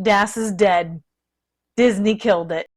DAS is dead. Disney killed it.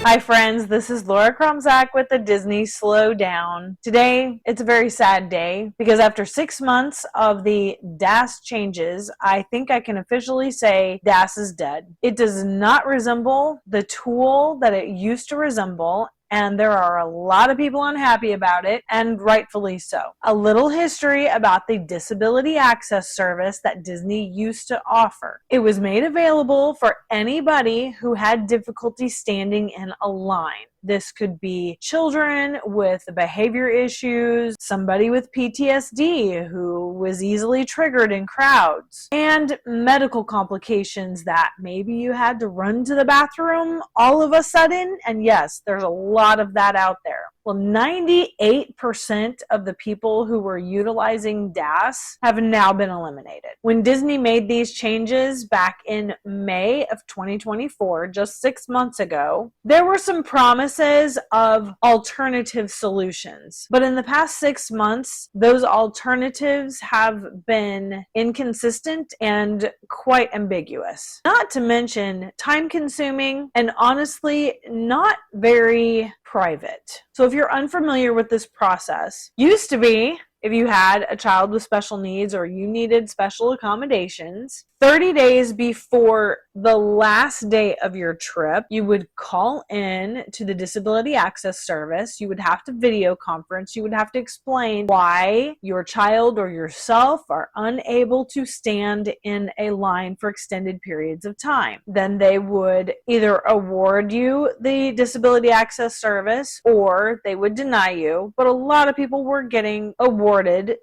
Hi friends, this is Laura Kromzak with the Disney Slowdown. Today, it's a very sad day because after 6 months of the DAS changes, I think I can officially say DAS is dead. It does not resemble the tool that it used to resemble, and there are a lot of people unhappy about it, and rightfully so. A little history about the Disability Access Service that Disney used to offer. It was made available for anybody who had difficulty standing in a line. This could be children with behavior issues, somebody with PTSD who was easily triggered in crowds, and medical complications that maybe you had to run to the bathroom all of a sudden. And yes, there's a lot of that out there. Well, 98% of the people who were utilizing DAS have now been eliminated. When Disney made these changes back in May of 2024, just 6 months ago, there were some promises of alternative solutions. But in the past 6 months, those alternatives have been inconsistent and quite ambiguous. Not to mention time-consuming and honestly not very private. So if you're unfamiliar with this process, used to be if you had a child with special needs or you needed special accommodations, 30 days before the last day of your trip, you would call in to the Disability Access Service. You would have to video conference. You would have to explain why your child or yourself are unable to stand in a line for extended periods of time. Then they would either award you the Disability Access Service or they would deny you. But a lot of people were getting awarded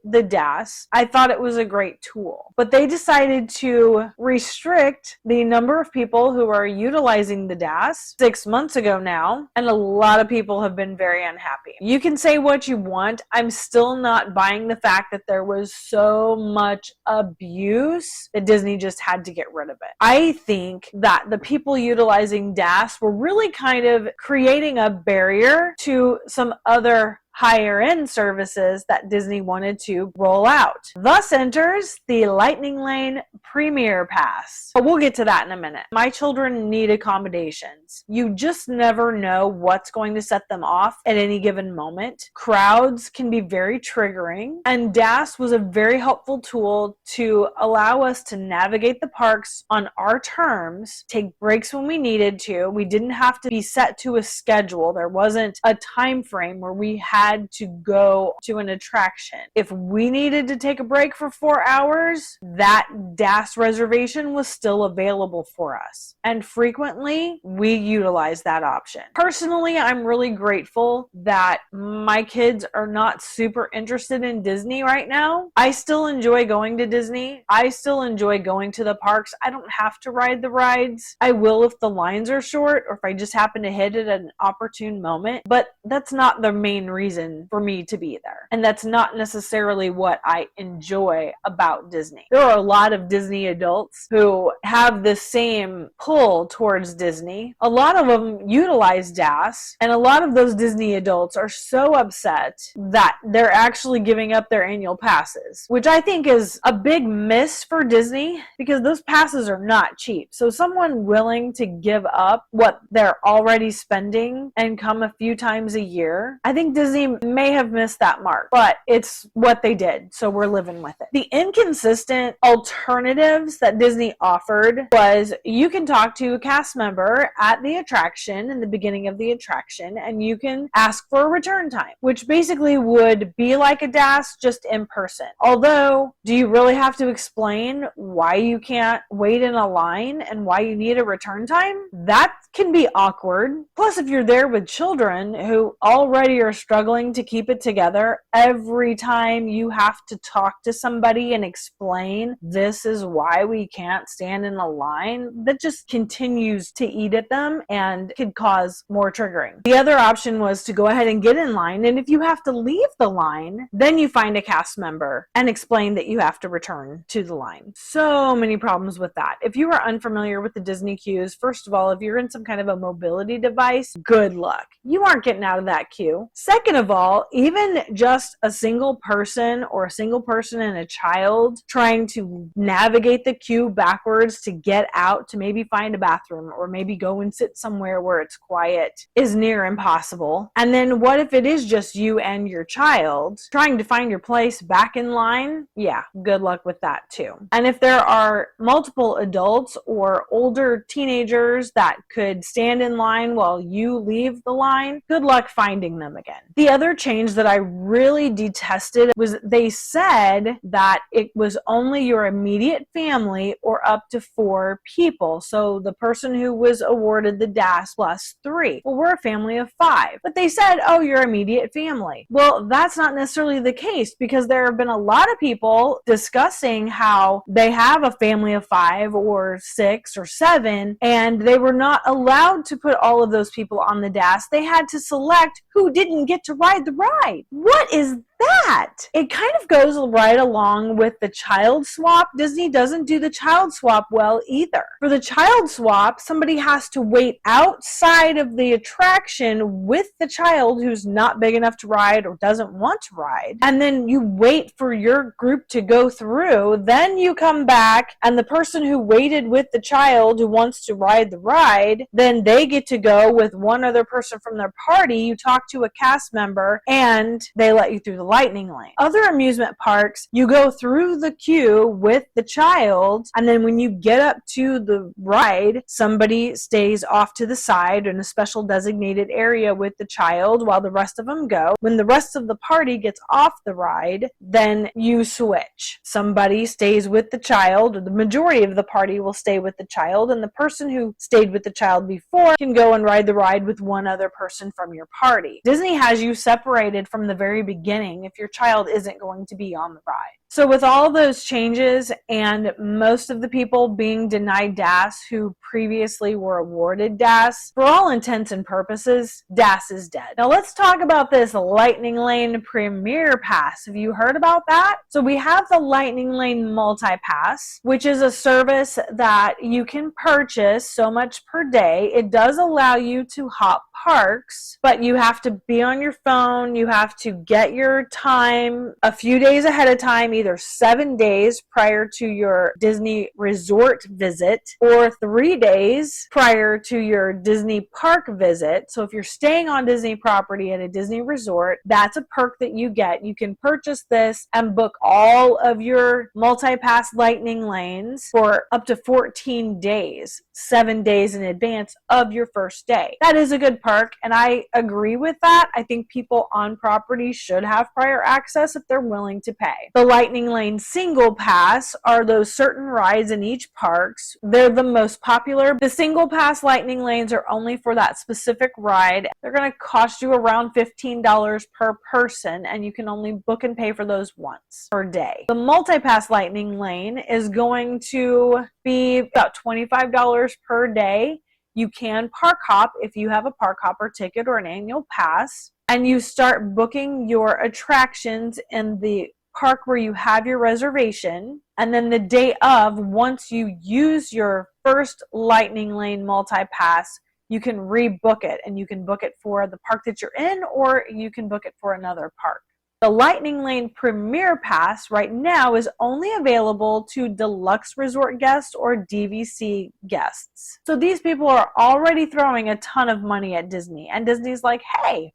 the DAS. I thought it was a great tool, but they decided to restrict the number of people who are utilizing the DAS 6 months ago now, and a lot of people have been very unhappy. You can say what you want. I'm still not buying the fact that there was so much abuse that Disney just had to get rid of it. I think that the people utilizing DAS were really kind of creating a barrier to some other higher end services that Disney wanted to roll out. Thus enters the Lightning Lane Premier Pass. But we'll get to that in a minute. My children need accommodations. You just never know what's going to set them off at any given moment. Crowds can be very triggering, and DAS was a very helpful tool to allow us to navigate the parks on our terms, take breaks when we needed to. We didn't have to be set to a schedule. There wasn't a time frame where we had to go to an attraction. If we needed to take a break for 4 hours, that DAS reservation was still available for us. And frequently, we utilize that option. Personally, I'm really grateful that my kids are not super interested in Disney right now. I still enjoy going to Disney. I still enjoy going to the parks. I don't have to ride the rides. I will if the lines are short or if I just happen to hit it at an opportune moment. But that's not the main reason for me to be there. And that's not necessarily what I enjoy about Disney. There are a lot of Disney adults who have the same pull towards Disney. A lot of them utilize DAS, and a lot of those Disney adults are so upset that they're actually giving up their annual passes, which I think is a big miss for Disney because those passes are not cheap. So someone willing to give up what they're already spending and come a few times a year, I think Disney may have missed that mark, but it's what they did, so we're living with it. The inconsistent alternatives that Disney offered was you can talk to a cast member at the attraction in the beginning of the attraction, and you can ask for a return time, which basically would be like a DAS, just in person. Although, do you really have to explain why you can't wait in a line and why you need a return time? That can be awkward. Plus, if you're there with children who already are struggling struggling to keep it together, every time you have to talk to somebody and explain this is why we can't stand in a line, that just continues to eat at them and could cause more triggering. The other option was to go ahead and get in line, and if you have to leave the line, then you find a cast member and explain that you have to return to the line. So many problems with that. If you are unfamiliar with the Disney queues, first of all, if you're in some kind of a mobility device, good luck. You aren't getting out of that queue. Second of all, even just a single person or a single person and a child trying to navigate the queue backwards to get out to maybe find a bathroom or maybe go and sit somewhere where it's quiet is near impossible. And then what if it is just you and your child trying to find your place back in line? Yeah, good luck with that too. And if there are multiple adults or older teenagers that could stand in line while you leave the line, good luck finding them again. The other change that I really detested was they said that it was only your immediate family or up to 4 people. So the person who was awarded the DAS plus 3. Well, we're a family of 5. But they said, oh, your immediate family. Well, that's not necessarily the case, because there have been a lot of people discussing how they have a family of 5 or 6 or 7, and they were not allowed to put all of those people on the DAS. They had to select who didn't get to ride the ride. What is that? It kind of goes right along with the child swap. Disney doesn't do the child swap well either. For the child swap, somebody has to wait outside of the attraction with the child who's not big enough to ride or doesn't want to ride. And then you wait for your group to go through. Then you come back, and the person who waited with the child who wants to ride the ride, then they get to go with one other person from their party. You talk to a cast member and they let you through the Lightning Lane. Other amusement parks, you go through the queue with the child, and then when you get up to the ride, somebody stays off to the side in a special designated area with the child while the rest of them go. When the rest of the party gets off the ride, then you switch. Somebody stays with the child, or the majority of the party will stay with the child, and the person who stayed with the child before can go and ride the ride with one other person from your party. Disney has you separated from the very beginning if your child isn't going to be on the ride. So with all those changes and most of the people being denied DAS who previously were awarded DAS, for all intents and purposes, DAS is dead. Now let's talk about this Lightning Lane Premier Pass. Have you heard about that? So we have the Lightning Lane Multipass, which is a service that you can purchase so much per day. It does allow you to hop parks, but you have to be on your phone. You have to get your time a few days ahead of time, either 7 days prior to your Disney resort visit or 3 days prior to your Disney park visit. So if you're staying on Disney property at a Disney resort, that's a perk that you get. You can purchase this and book all of your multi-pass Lightning lanes for up to 14 days, 7 days in advance of your first day. That is a good perk, and I agree with that. I think people on property should have prior access if they're willing to pay. The Lightning Lane Single Pass are those certain rides in each parks. They're the most popular. The Single Pass Lightning Lanes are only for that specific ride. They're going to cost you around $15 per person, and you can only book and pay for those once per day. The Multi-Pass Lightning Lane is going to be about $25 per day. You can park hop if you have a park hopper ticket or an annual pass, and you start booking your attractions in the park where you have your reservation, and then the day of, once you use your first Lightning Lane Multi-Pass, you can rebook it, and you can book it for the park that you're in, or you can book it for another park. The Lightning Lane Premier Pass right now is only available to deluxe resort guests or DVC guests. So these people are already throwing a ton of money at Disney, and Disney's like, hey,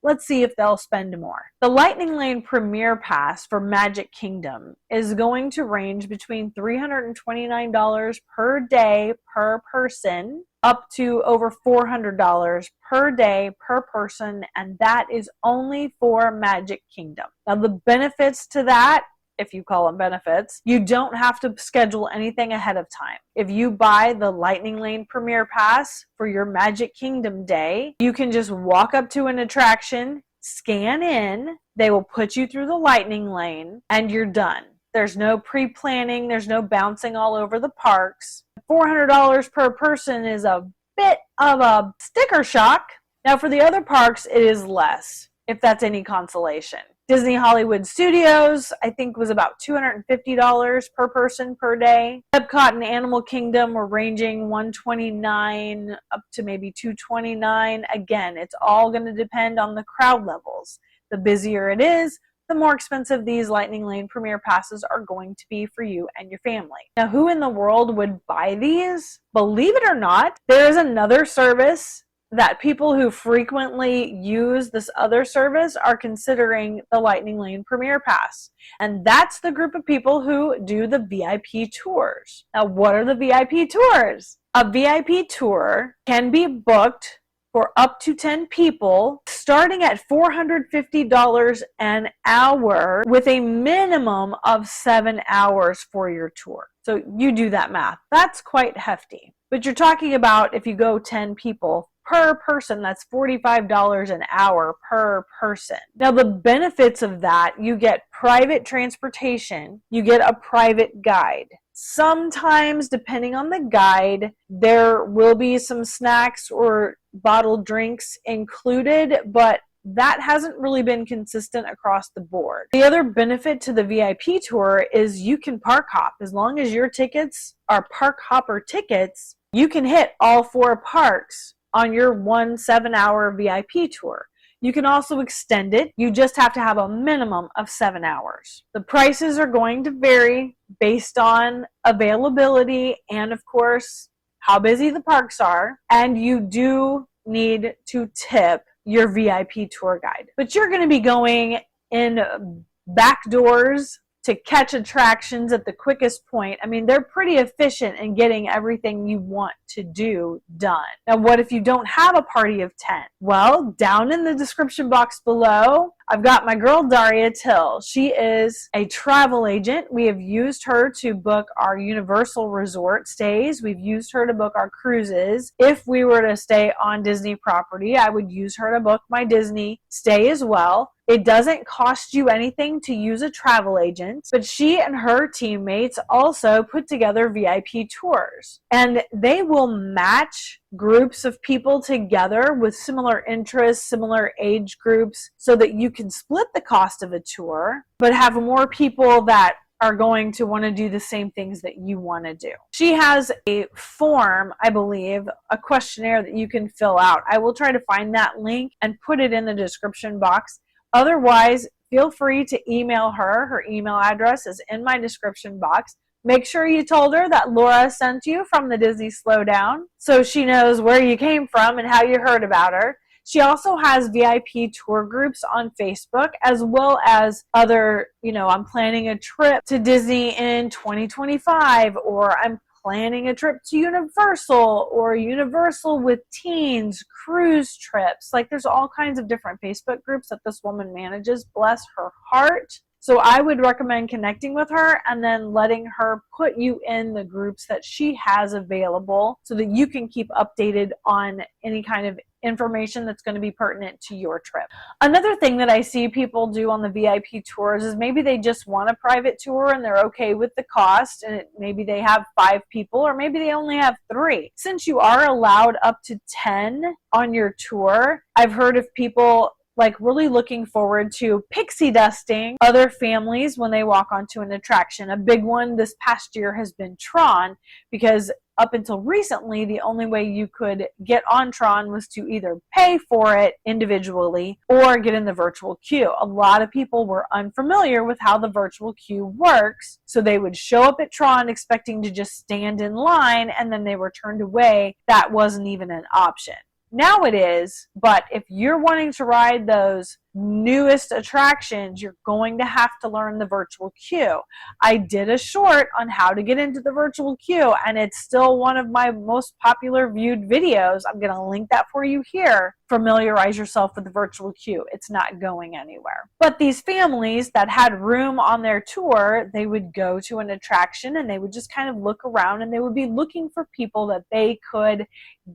let's see if they'll spend more. The Lightning Lane Premier Pass for Magic Kingdom is going to range between $329 per day per person up to over $400 per day per person, and that is only for Magic Kingdom. Now the benefits to that, if you call them benefits, you don't have to schedule anything ahead of time. If you buy the Lightning Lane Premier Pass for your Magic Kingdom day, you can just walk up to an attraction, scan in, they will put you through the Lightning Lane, and you're done. There's no pre-planning, there's no bouncing all over the parks. $400 per person is a bit of a sticker shock. Now for the other parks, it is less, if that's any consolation. Disney Hollywood Studios, I think, was about $250 per person per day. Epcot and Animal Kingdom were ranging $129 up to maybe $229. Again, it's all going to depend on the crowd levels. The busier it is, the more expensive these Lightning Lane Premier Passes are going to be for you and your family. Now, who in the world would buy these? Believe it or not, there is another service that people who frequently use this other service are considering the Lightning Lane Premier Pass. And that's the group of people who do the VIP tours. Now, what are the VIP tours? A VIP tour can be booked for up to 10 people, starting at $450 an hour with a minimum of 7 hours for your tour. So you do that math. That's quite hefty. But you're talking about if you go 10 people per person, that's $45 an hour per person. Now the benefits of that, you get private transportation, you get a private guide. Sometimes, depending on the guide, there will be some snacks or bottled drinks included, but that hasn't really been consistent across the board. The other benefit to the VIP tour is you can park hop. As long as your tickets are park hopper tickets, you can hit all 4 parks on your 1 7-hour VIP tour. You can also extend it. You just have to have a minimum of 7 hours. The prices are going to vary based on availability and, of course, how busy the parks are. And you do need to tip your VIP tour guide. But you're going to be going in back doors to catch attractions at the quickest point. I mean, they're pretty efficient in getting everything you want to do done. Now, what if you don't have a party of 10? Well, down in the description box below, I've got my girl Daria Till. She is a travel agent. We have used her to book our Universal Resort stays. We've used her to book our cruises. If we were to stay on Disney property, I would use her to book my Disney stay as well. It doesn't cost you anything to use a travel agent, but she and her teammates also put together VIP tours. And they will match groups of people together with similar interests, similar age groups, so that you can split the cost of a tour, but have more people that are going to want to do the same things that you want to do. She has a form, I believe, a questionnaire that you can fill out. I will try to find that link and put it in the description box. Otherwise, feel free to email her. Her email address is in my description box. Make sure you told her that Laura sent you from the Disney Slowdown so she knows where you came from and how you heard about her. She also has VIP tour groups on Facebook, as well as other, I'm planning a trip to Disney in 2025, or I'm planning a trip to Universal, or Universal with teens, cruise trips. Like, there's all kinds of different Facebook groups that this woman manages. Bless her heart. So I would recommend connecting with her and then letting her put you in the groups that she has available so that you can keep updated on any kind of information that's going to be pertinent to your trip. Another thing that I see people do on the VIP tours is maybe they just want a private tour and they're okay with the cost, and maybe they have 5 people, or maybe they only have 3. Since you are allowed up to 10 on your tour, I've heard of people really looking forward to pixie dusting other families when they walk onto an attraction. A big one this past year has been Tron, because up until recently, the only way you could get on Tron was to either pay for it individually or get in the virtual queue. A lot of people were unfamiliar with how the virtual queue works, so they would show up at Tron expecting to just stand in line, and then they were turned away. That wasn't even an option. Now it is, but if you're wanting to ride those newest attractions, you're going to have to learn the virtual queue. I did a short on how to get into the virtual queue, and it's still one of my most popular viewed videos. I'm going to link that for you here. Familiarize yourself with the virtual queue. It's not going anywhere. But these families that had room on their tour, they would go to an attraction and they would just kind of look around, and they would be looking for people that they could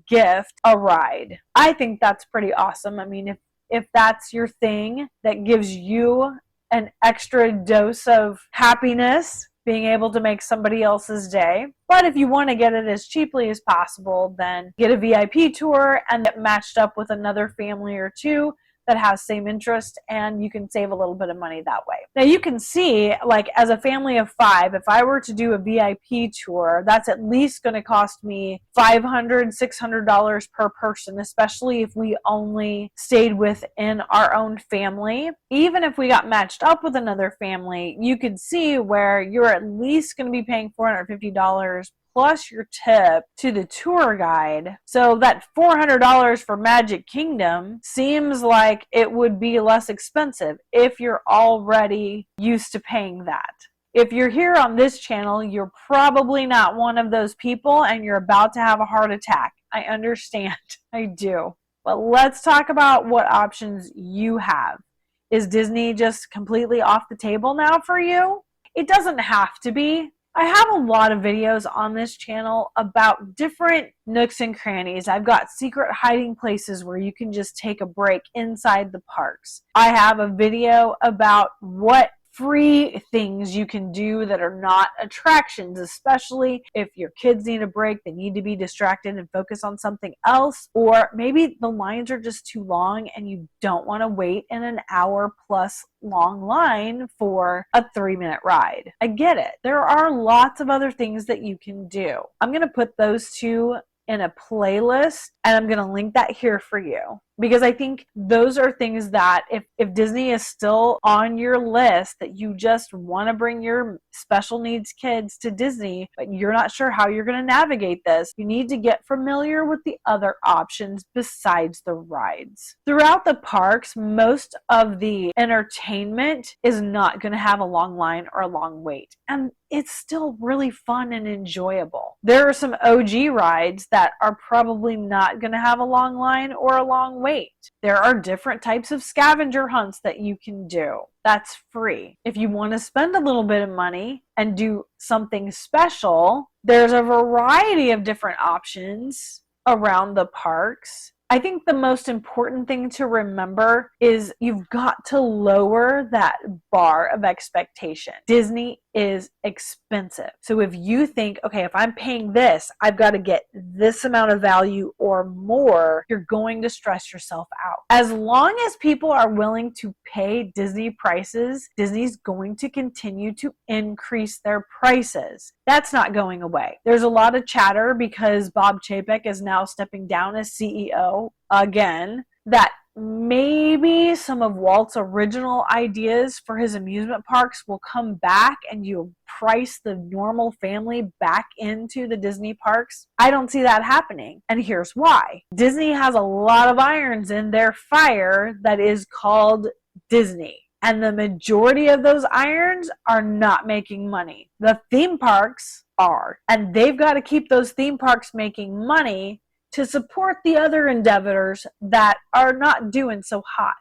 gift a ride. I think that's pretty awesome. I mean, if if that's your thing that gives you an extra dose of happiness, being able to make somebody else's day. But if you want to get it as cheaply as possible, then get a VIP tour and get matched up with another family or two that has same interest, and you can save a little bit of money that way. Now you can see, like, as a family of 5, if I were to do a VIP tour, that's at least going to cost me $500, $600 per person, especially if we only stayed within our own family. Even if we got matched up with another family, you could see where you're at least going to be paying $450 plus your tip to the tour guide. So that $400 for Magic Kingdom seems like it would be less expensive if you're already used to paying that. If you're here on this channel, you're probably not one of those people and you're about to have a heart attack. I understand. I do. But let's talk about what options you have. Is Disney just completely off the table now for you? It doesn't have to be. I have a lot of videos on this channel about different nooks and crannies. I've got secret hiding places where you can just take a break inside the parks. I have a video about what free things you can do that are not attractions, especially if your kids need a break, they need to be distracted and focus on something else, or maybe the lines are just too long and you don't want to wait in an hour plus long line for a 3-minute ride. I get it. There are lots of other things that you can do. I'm going to put those two in a playlist and I'm going to link that here for you, because I think those are things that if Disney is still on your list, that you just want to bring your special needs kids to Disney, but you're not sure how you're going to navigate this, you need to get familiar with the other options besides the rides. Throughout the parks, most of the entertainment is not going to have a long line or a long wait, and it's still really fun and enjoyable. There are some OG rides that are probably not going to have a long line or a long wait. There are different types of scavenger hunts that you can do. That's free. If you want to spend a little bit of money and do something special, there's a variety of different options around the parks. I think the most important thing to remember is you've got to lower that bar of expectation. Disney is expensive. So if you think, okay, if I'm paying this, I've got to get this amount of value or more, you're going to stress yourself out. As long as people are willing to pay Disney prices, Disney's going to continue to increase their prices. That's not going away. There's a lot of chatter because Bob Chapek is now stepping down as CEO again, that maybe some of Walt's original ideas for his amusement parks will come back and you price the normal family back into the Disney parks. I don't see that happening. And here's why. Disney has a lot of irons in their fire that is called Disney. And the majority of those irons are not making money. The theme parks are. And they've got to keep those theme parks making money to support the other endeavors that are not doing so hot.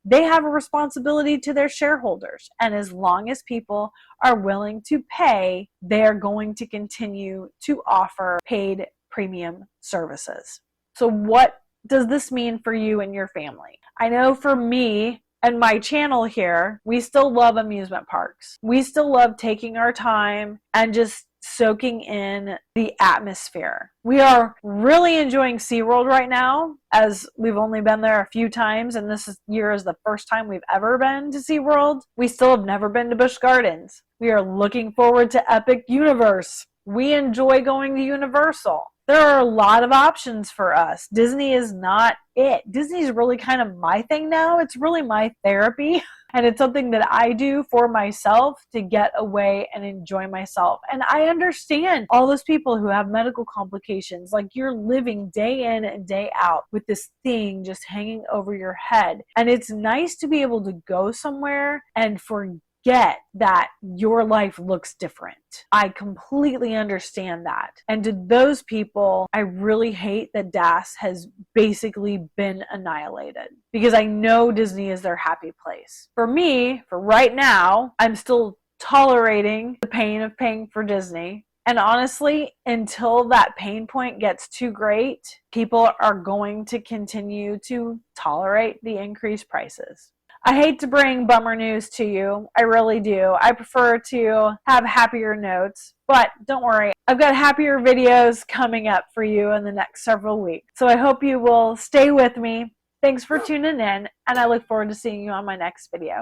They have a responsibility to their shareholders. And as long as people are willing to pay, they're going to continue to offer paid premium services. So what does this mean for you and your family? I know for me and my channel here, we still love amusement parks. We still love taking our time and just soaking in the atmosphere. We are really enjoying SeaWorld right now, as we've only been there a few times, and this year is the first time we've ever been to SeaWorld. We still have never been to Busch Gardens. We are looking forward to Epic Universe. We enjoy going to Universal. There are a lot of options for us. Disney is not it. Disney's really kind of my thing now. It's really my therapy. And it's something that I do for myself to get away and enjoy myself. And I understand all those people who have medical complications. Like, you're living day in and day out with this thing just hanging over your head. And it's nice to be able to go somewhere and forget that your life looks different. I completely understand that. And to those people, I really hate that DAS has basically been annihilated, because I know Disney is their happy place. For me, for right now, I'm still tolerating the pain of paying for Disney. And honestly, until that pain point gets too great, people are going to continue to tolerate the increased prices. I hate to bring bummer news to you. I really do. I prefer to have happier notes, but don't worry. I've got happier videos coming up for you in the next several weeks. So I hope you will stay with me. Thanks for tuning in, and I look forward to seeing you on my next video.